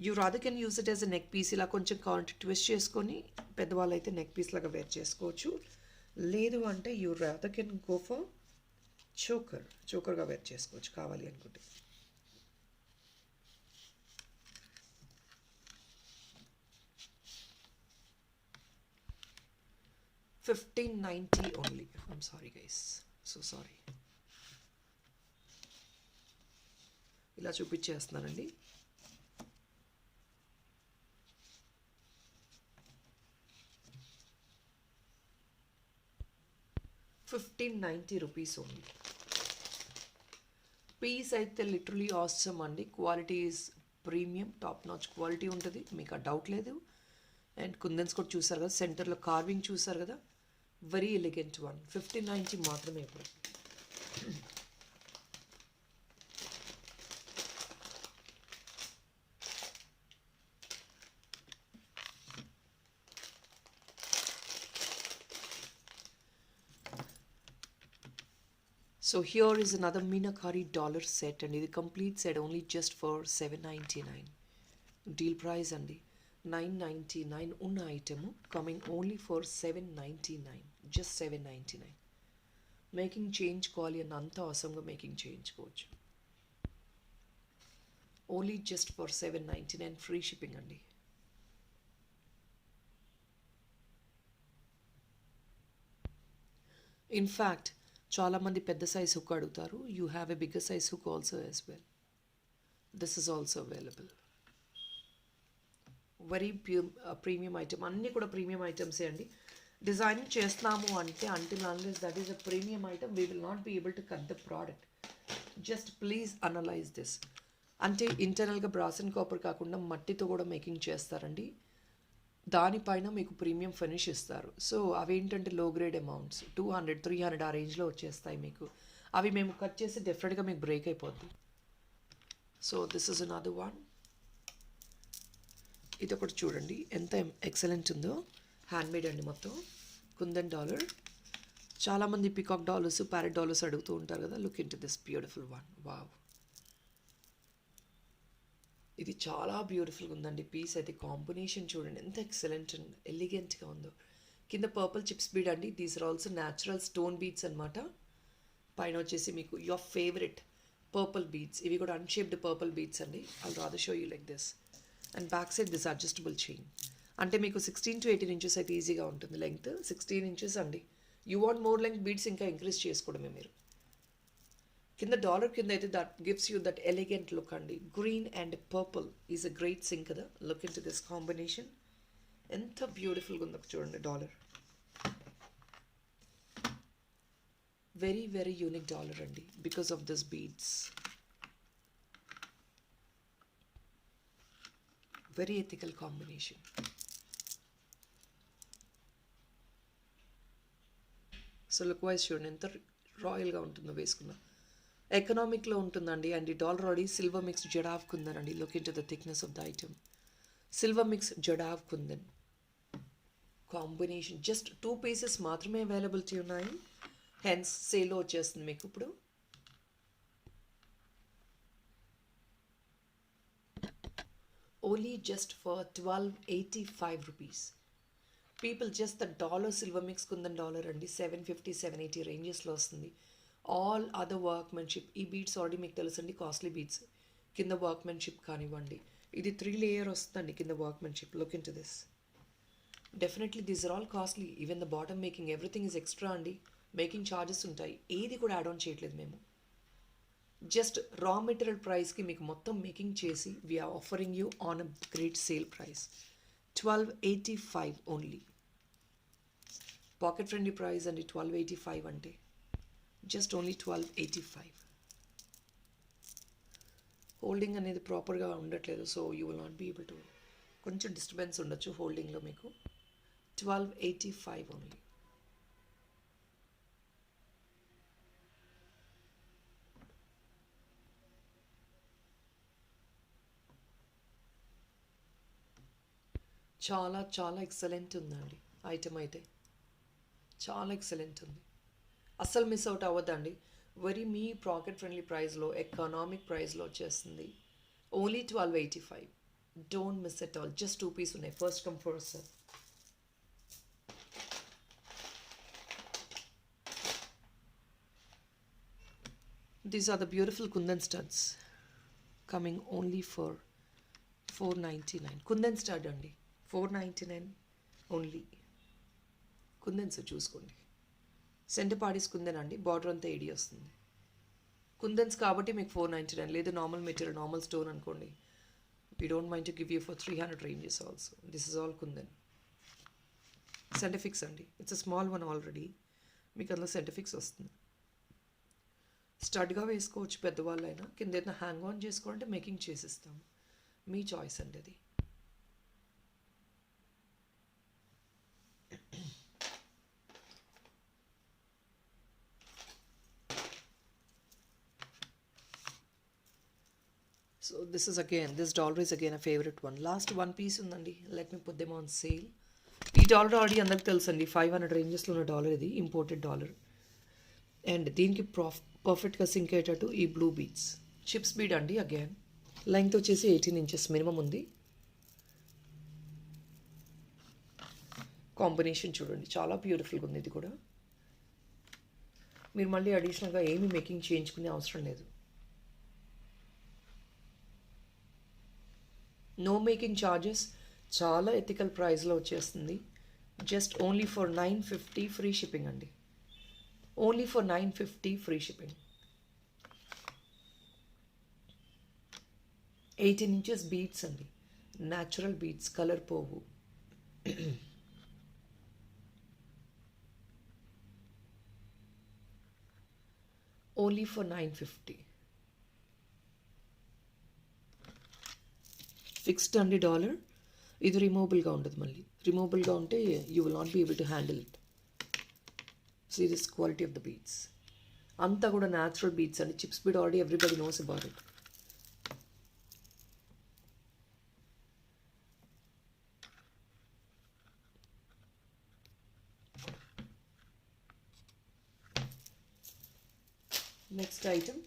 You rather can use it as a neck piece. ఇలా కొంచెం కాంట్రీ ట్విస్ట్ చేసుకొని పెద్దవాళ్ళు అయితే నెక్ పీస్ లాగా వేర్ చేసుకోవచ్చు. లేదు అంటే you rather can go for చోకర్గా వేర్ చేసుకోవచ్చు కావాలి అనుకుంటే. 1590 only. I'm sorry guys, so sorry. ఇలా చూపించేస్తున్నానండి. ₹1590 ఓన్లీ. పీస్ అయితే లిటరలీ ఆసమ్ అండి. Quality is premium, top notch quality ఉంటుంది, మీకు ఆ డౌట్ లేదు. అండ్ కుందన్స్ కూడా చూసారు కదా, సెంటర్లో కార్వింగ్ చూసారు కదా, వెరీ ఎలిగెంట్ వన్. 1590 మాత్రమే ఇప్పుడు. So here is another Meenakari dollar set and ఇది complete set only just for $799. Deal price అండి. $999 ఉన్న item coming only for $799. Just $799. Making change కావాలి అన్న అంత అవసరంగా మేకింగ్ చేయించుకోవచ్చు. Only just for $799 free shipping అండి. ఇన్ఫ్యాక్ట్ చాలామంది పెద్ద సైజ్ హుక్ అడుగుతారు. You have a bigger size hook also as well. This is also available. Very premium item. అన్నీ కూడా ప్రీమియం ఐటమ్సే అండి. డిజైనింగ్ చేస్తున్నాము అంటే until unless that is a premium item we will not be able to cut the product. Just please analyse this. అంటే ఇంటర్నల్గా బ్రాస్ అండ్ కాపర్ కాకుండా మట్టితో కూడా మేకింగ్ చేస్తారండి. దానిపైన మీకు ప్రీమియం ఫినిష్ ఇస్తారు. సో అవేంటంటే లో గ్రేడ్ అమౌంట్స్ 200, 300 ఆ రేంజ్లో వచ్చేస్తాయి మీకు. అవి మేము కట్ చేసి డెఫినెట్గా మీకు బ్రేక్ అయిపోద్ది. So this is another one. ఇది ఒకటి చూడండి ఎంత ఎక్సలెంట్ ఉందో. హ్యాండ్మేడ్ అండి మొత్తం. కుందన్ డాలర్. చాలామంది పికాక్ డాలర్స్, ప్యారెట్ డాలర్స్ అడుగుతూ ఉంటారు కదా. Look in to this beautiful one. Wow, ఇది చాలా బ్యూటిఫుల్గా ఉందండి. పీస్ అయితే కాంబినేషన్ చూడండి ఎంత ఎక్సలెంట్ అండ్ ఎలిగెంట్గా ఉందో. కింద పర్పుల్ చిప్స్ బీడ్ అండి. These are also natural stone beads అనమాట. పైన వచ్చేసి మీకు యువర్ ఫేవరెట్ పర్పుల్ బీడ్స్. ఇవి కూడా అన్షేప్డ్ పర్పుల్ బీడ్స్ అండి. I'll rather show you like this. And back side this adjustable chain. అంటే మీకు 16 to 18 ఇంచెస్ అయితే ఈజీగా ఉంటుంది లెంగ్త్. 16 ఇంచెస్ అండి. You want more length beads ఇంకా ఇంక్రీజ్ చేసుకోవడమే మీరు. కింద డాలర్ కింద అయితే that gives you that elegant look అండి. Green and purple is a great sync కదా. Look in to this combination. ఎంత బ్యూటిఫుల్గా ఉందో చూడండి dollar. Very very unique dollar అండి because of this beads. Very ethical combination. So look wise చూడండి ఎంత రాయల్గా ఉంటుందో వేసుకున్న. ఎకనామిక్లో ఉంటుందండి. అండ్ ఈ dollar already silver mix jadau kundan అండి. Look in to the thickness of the item. Silver mix jadau kundan combination. Just 2 pieces మాత్రమే అవైలబిలిటీ ఉన్నాయి. హెన్స్ సేల్లో వచ్చేస్తుంది మీకు ఇప్పుడు. Only just for 1285 rupees. People just the dollar silver mix kundan dollar అండి. 750 780 రేంజెస్లో వస్తుంది. All other workmanship. ఈ బీడ్స్ ఆల్రెడీ మీకు తెలుసండి కాస్ట్లీ బీడ్స్. కింద వర్క్మెన్షిప్ కానివ్వండి. ఇది 3 లేయర్ వస్తుందండి కింద workmanship. Look in to this. Definitely these are all costly. Even the bottom making everything is extra అండి. మేకింగ్ ఛార్జెస్ ఉంటాయి. ఏది కూడా యాడ్ ఆన్ చేయట్లేదు మేము. జస్ట్ రా మెటీరియల్ ప్రైస్కి మీకు మొత్తం మేకింగ్ చేసి we're offering you on a great sale price. 1285 only. Pocket friendly price అండి 1285 అంటే. Just only 1285. హోల్డింగ్ అనేది ప్రాపర్గా ఉండట్లేదు. So you will not be able to, కొంచెం డిస్టర్బెన్స్ ఉండొచ్చు హోల్డింగ్లో మీకు. 1285 ఓన్లీ. చాలా చాలా ఎక్సలెంట్ ఉందండి ఐటమ్ అయితే. చాలా ఎక్సలెంట్ ఉంది. అస్సలు మిస్ అవుట్ అవ్వద్దండి. వెరీ మీ పాకెట్ ఫ్రెండ్లీ ప్రైస్లో ఎకనామిక్ ప్రైస్లో వచ్చేస్తుంది. Only 1285. Don't miss at all. Just 2 piece ఉన్నాయి. First come first serve. These are the beautiful Kundan studs coming only for 499. Kundan stud అండి 499 ఓన్లీ. కుందన్స్ చూసుకోండి. సెంటర్ పార్టీస్ కుందన్ అండి. బార్డర్ అంతా ఏడి వస్తుంది. కుందన్స్ కాబట్టి మీకు 499. లేదు నార్మల్ మెటీరియల్ నార్మల్ స్టోన్ అనుకోండి, we don't mind to give you for 300 ranges also. This is all kundan. సెంటిఫిక్స్ అండి. It's a small one already. మీకు అందులో సెంటిఫిక్స్ వస్తుంది. స్టడ్గా వేసుకోవచ్చు పెద్దవాళ్ళైనా. కింద ఏదైనా హ్యాంగ్ ఆన్ చేసుకోవాలంటే మేకింగ్ చేసిస్తాము. మీ చాయిస్ అండి అది. So this is again, this dollar is again a favorite one. Last one piece ఉందండి. Let me put them on sale. ఈ డాలర్ ఆల్రెడీ అందరికి తెలుసండి. 500 రేంజెస్లో ఉన్న డాలర్ ఇది. Imported dollar. అండ్ దీనికి పర్ఫెక్ట్గా సింక్ అయ్యేటట్టు ఈ బ్లూ బీడ్స్. చిప్స్ బీడ్ అండి. అగైన్ లెంగ్త్ వచ్చేసి 18 ఇంచెస్ మినిమం ఉంది. కాంబినేషన్ చూడండి చాలా బ్యూటిఫుల్గా ఉంది. ఇది కూడా మీరు మళ్ళీ అడిషనల్గా ఏమీ మేకింగ్ చేయించుకునే అవసరం లేదు. No making charges. చాలా ఎథికల్ ప్రైస్లో వచ్చేస్తుంది. Just only for 950 free shipping అండి. Only for 950 free shipping. 18 inches beads అండి. న్యాచురల్ బీడ్స్, కలర్ పోవు. Only for 950. ఫిక్స్డ్ అండి డాలర్. ఇది రిమూవబుల్గా ఉండదు. మళ్ళీ రిమూవబుల్గా ఉంటే you will not be able to handle it. See this quality of the beads. అంతా కూడా న్యాచురల్ బీడ్స్ అండి. Chips bead already everybody knows about it. Next item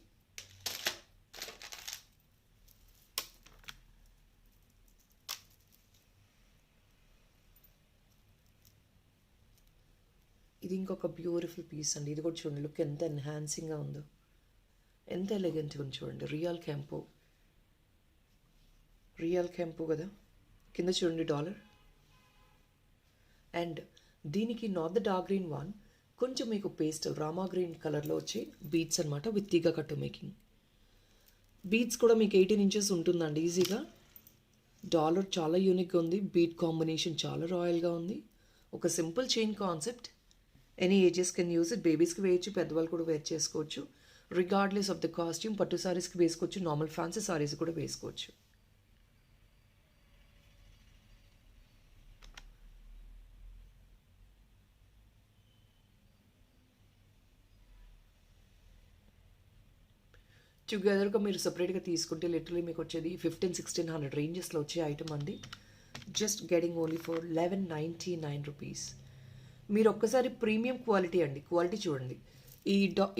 ఇది ఇంకొక బ్యూటిఫుల్ పీస్ అండి. ఇది కూడా చూడండి లుక్ ఎంత ఎన్హాన్సింగ్గా ఉందో, ఎంత ఎలిగెంట్గా ఉంది చూడండి. రియల్ కెంపు కదా. కింద చూడండి డాలర్. అండ్ దీనికి not the dark green one, కొంచెం మీకు పేస్ట్ రామా గ్రీన్ కలర్లో వచ్చే బీడ్స్ అనమాట విత్ తీగ కట్టు మేకింగ్. బీడ్స్ కూడా మీకు 18 ఇంచెస్ ఉంటుందండి ఈజీగా. డాలర్ చాలా యూనిక్గా ఉంది, బీట్ కాంబినేషన్ చాలా రాయల్గా ఉంది. ఒక simple chain concept. Any ages can use it. బేబీస్కి వేయచ్చు, పెద్దవాళ్ళు కూడా వేర్ చేసుకోవచ్చు. Regardless of the costume. పట్టు సారీస్కి వేసుకోవచ్చు, నార్మల్ ఫ్యాన్సీ సారీస్ కూడా వేసుకోవచ్చు. టుగెదర్గా మీరు సపరేట్గా తీసుకుంటే లిటరలీ మీకు వచ్చేది 1500-1600 రేంజెస్లో వచ్చే ఐటమ్ అండి. Just getting only for 1199 rupees. మీరు ఒక్కసారి ప్రీమియం క్వాలిటీ అండి, క్వాలిటీ చూడండి.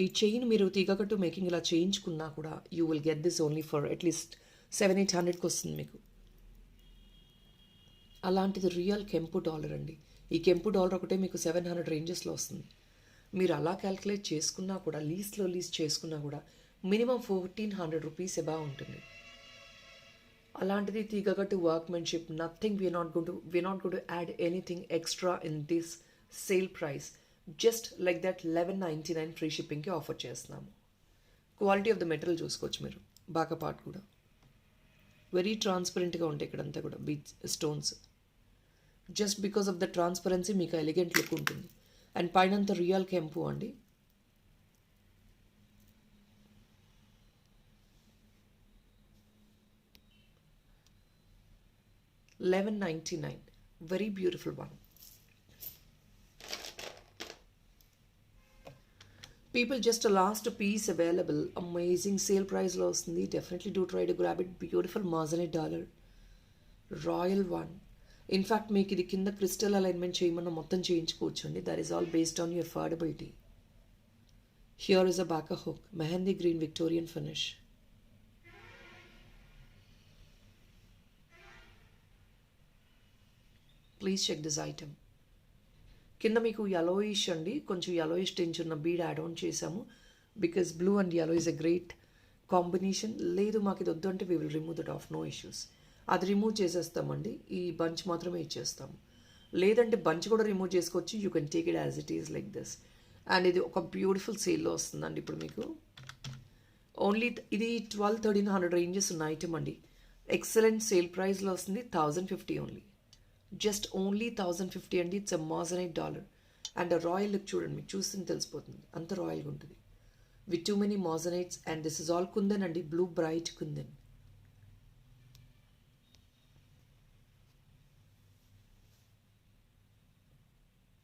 ఈ చైన్ మీరు తీగకట్టు మేకింగ్ ఇలా చేయించుకున్నా కూడా you will get this only for at least 700-800కి వస్తుంది మీకు. అలాంటిది రియల్ కెంపు డాలర్ అండి. ఈ కెంపు డాలర్ ఒకటే మీకు 700 రేంజెస్లో వస్తుంది. మీరు అలా క్యాల్కులేట్ చేసుకున్నా కూడా, లీజ్ చేసుకున్నా కూడా మినిమం 1400 రూపీస్ ఎబా ఉంటుంది. అలాంటిది తీగకట్టు workmanship, nothing. We're not going to add anything extra in this sale price. Just like that 1199 free షిప్పింగ్కి ఆఫర్ చేస్తున్నాము. క్వాలిటీ ఆఫ్ ద మెటీరియల్ చూసుకోవచ్చు మీరు. బాగా పార్ట్ కూడా వెరీ ట్రాన్స్పరెంట్గా ఉంటాయి ఇక్కడంతా కూడా beach stones. Just because of the transparency మీకు ఎలిగెంట్ లుక్ ఉంటుంది. అండ్ పైనంత రియల్ కెంపు అండి. $11.99. Very beautiful one. People, just a last piece available. Amazing sale price లో వస్తుంది. Definitely do try to grab it. Beautiful Moissanite dollar. Royal one. In fact, మీకు ఇది కింద క్రిస్టల్ అలైన్మెంట్ చేయమన్నా మొత్తం చేయించుకోవచ్చు అండి. That is all based on your affordability. Here is a backer hook. Mehendi green Victorian finish. Please check this item. కింద మీకు యలోయిష్ అండి, కొంచెం యలోయిష్ టెంచ్ ఉన్న బీడ్ యాడ్ ఆన్ చేసాము. Because blue and yellow is a great combination. లేదు మాకు ఇది వద్దు అంటే we will remove that off, no issues. అది రిమూవ్ చేసేస్తామండి, ఈ బంచ్ మాత్రమే ఇచ్చేస్తాము. లేదంటే బంచ్ కూడా రిమూవ్ చేసుకోవచ్చు. You can take it as it is like this. And ఇది ఒక బ్యూటిఫుల్ సేల్లో వస్తుందండి ఇప్పుడు మీకు. ఓన్లీ ఇది 1200-1300 రేంజెస్ ఉన్న ఐటమ్ అండి. ఎక్సలెంట్ సేల్ ప్రైస్లో వస్తుంది. 1050 ఓన్లీ. జస్ట్ ఓన్లీ 1050 అండి. It's a Moissanite dollar. And royal look చూడండి, మీకు చూస్తుంటే తెలిసిపోతుంది అంత రాయల్గా ఉంటుంది. With too many Moissanites. And this is all kundan అండి, బ్లూ బ్రైట్ కుందన్.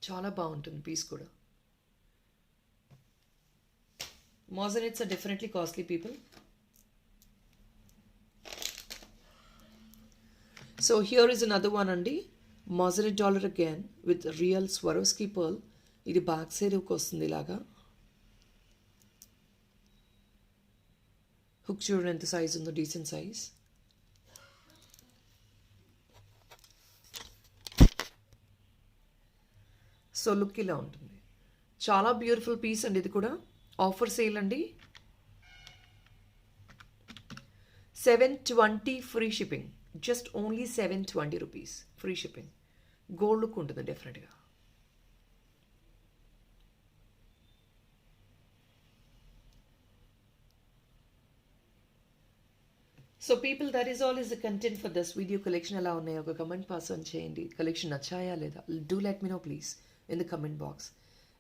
చాలా బాగుంటుంది పీస్ కూడా. Moissanites are definitely costly, people. So here is another one అండి. Moissanite dollar again with real Swarovski pearl. ఇది బ్యాక్ సైడ్కి వస్తుంది ఇలాగా. హుక్ చూడండి ఎంత సైజ్ ఉందో, డీసెంట్ సైజ్. సో లుక్ ఇలా ఉంటుంది. చాలా బ్యూటిఫుల్ పీస్ అండి ఇది కూడా. ఆఫర్ సేల్ అండి. 720 free shipping. Just only 720 rupees free shipping. Gold look ఉంటుంది డెఫినెట్గా. So people, that is all is the content for this video. Collection ఎలా ఉన్నాయో ఒక కమెంట్ పాస్ ఆన్ చేయండి. కలెక్షన్ నచ్చాయా లేదా do let me know please in the comment box.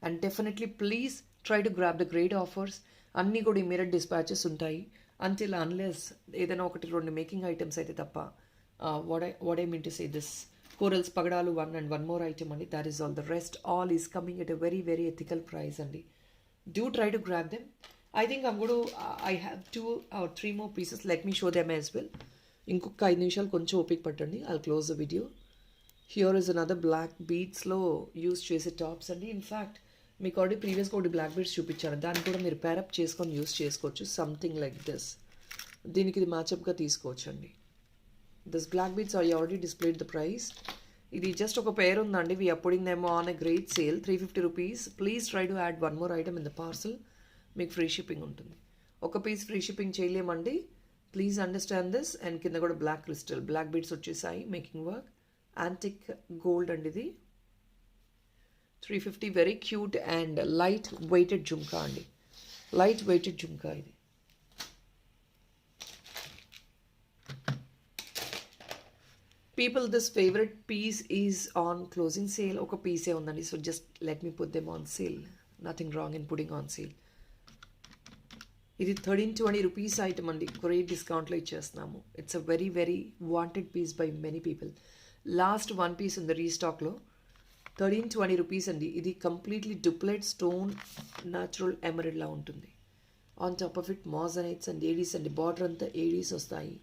And definitely please try to grab the great offers. అన్నీ కూడా ఇమీడియట్ డిస్పాచెస్ ఉంటాయి. అంటిల్ అన్లెస్ ఏదైనా ఒకటి రెండు మేకింగ్ ఐటమ్స్ అయితే తప్ప. What I mean to say this corals పగడాలు వన్ మోర్ ఐటమ్ అండి. That is all. The rest all is coming at a very very ethical price అండి. Do try to grab them. I think I have 2 or 3 more pieces. Let me show them as well. ఇంకొక 5 నిమిషాలు కొంచెం ఓపిక పట్టండి. I'll close the video. Here is another black beadsలో యూస్ చేసే టాప్స్ అండి. ఇన్ఫ్యాక్ట్ మీకు ఆల్రెడీ ప్రీవియస్గా ఒకటి బ్లాక్ బీడ్స్ చూపించాను. దాన్ని కూడా మీరు పేరప్ చేసుకొని యూస్ చేసుకోవచ్చు. Something like this. దీనికి ఇది మ్యాచప్గా తీసుకోవచ్చు అండి. This black beads I already displayed the price. ఇది జస్ట్ ఒక పేరు ఉందండి. We are putting them on a great sale, 350 rupees. Please try to add 1 more item in the parcel. మీకు ఫ్రీ షిప్పింగ్ ఉంటుంది. ఒక పీస్ ఫ్రీ షిప్పింగ్ చేయలేమండి. Please understand this. అండ్ కింద కూడా బ్లాక్ క్రిస్టల్ బ్లాక్ బీడ్స్ వచ్చేసాయి. మేకింగ్ వర్క్ యాంటిక్ గోల్డ్ అండి. ఇది 350 very cute and light weighted jhumka అండి. లైట్ వెయిటెడ్ జుమ్కా ఇది. People this favourite piece is on closing sale. ఒక పీసే ఉందండి. So just let me put them on sale. Nothing wrong in putting on sale. ఇది 1320 రూపీస్ ఐటమ్ అండి. గ్రేట్ డిస్కౌంట్లో ఇచ్చేస్తున్నాము. It's a very very wanted piece by many people. Last one piece ఉంది రీస్టాక్లో. 1320 రూపీస్ అండి. ఇది కంప్లీట్లీ డూప్లెట్ స్టోన్ న్యాచురల్ ఎమరల్డ్లా ఉంటుంది. On top of it మోజనైట్స్ and Aedes అండి. బార్డర్ అంతా ఏడీస్ వస్తాయి.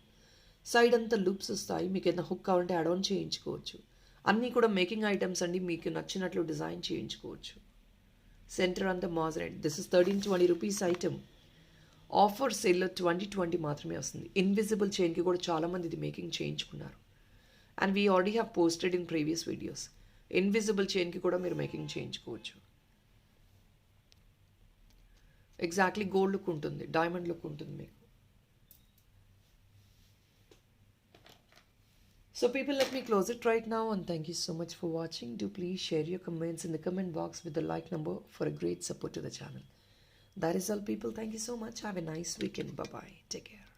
సైడ్ అంతా లూప్స్ వస్తాయి. మీకు ఏదైనా హుక్ కావాలంటే యాడ్ ఆన్ చేయించుకోవచ్చు. అన్నీ కూడా మేకింగ్ ఐటమ్స్ అండి. మీకు నచ్చినట్లు డిజైన్ చేయించుకోవచ్చు. సెంటర్ అంతా moissanite. This is 1320 rupees item. Offer సేల్లో 2020 మాత్రమే వస్తుంది. ఇన్విజిబుల్ చైన్కి కూడా చాలామంది ఇది మేకింగ్ చేయించుకున్నారు. And we already have posted in previous videos. Invisible చైన్కి కూడా మీరు మేకింగ్ చేయించుకోవచ్చు. ఎగ్జాక్ట్లీ గోల్డ్ లుక్ ఉంటుంది, డైమండ్ లుక్ ఉంటుంది మీకు. So people, let me close it right now and thank you so much for watching. Do please share your comments in the comment box with the like number for a great support to the channel. That is all people. Thank you so much. Have a nice weekend. Bye bye. Take care.